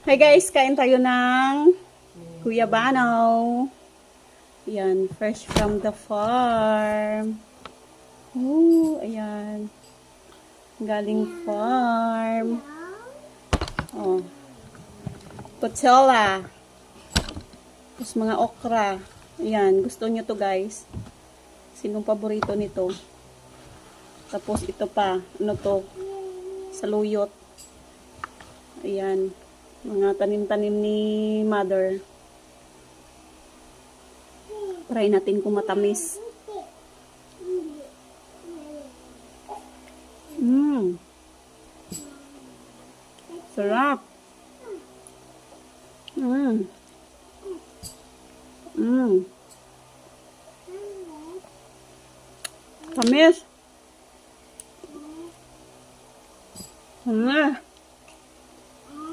Hi guys, kain tayo ng guyabano. Ayan, fresh from the farm. Ooh, ayan. Galing farm. Oh. Coachella. Tapos mga okra. Ayan, gusto nyo to guys. Sinong paborito nito? Tapos ito pa, ano to? Saluyot. Ayan. Mga tanim-tanim ni mother. Try natin kung matamis. Sarap. Tamis.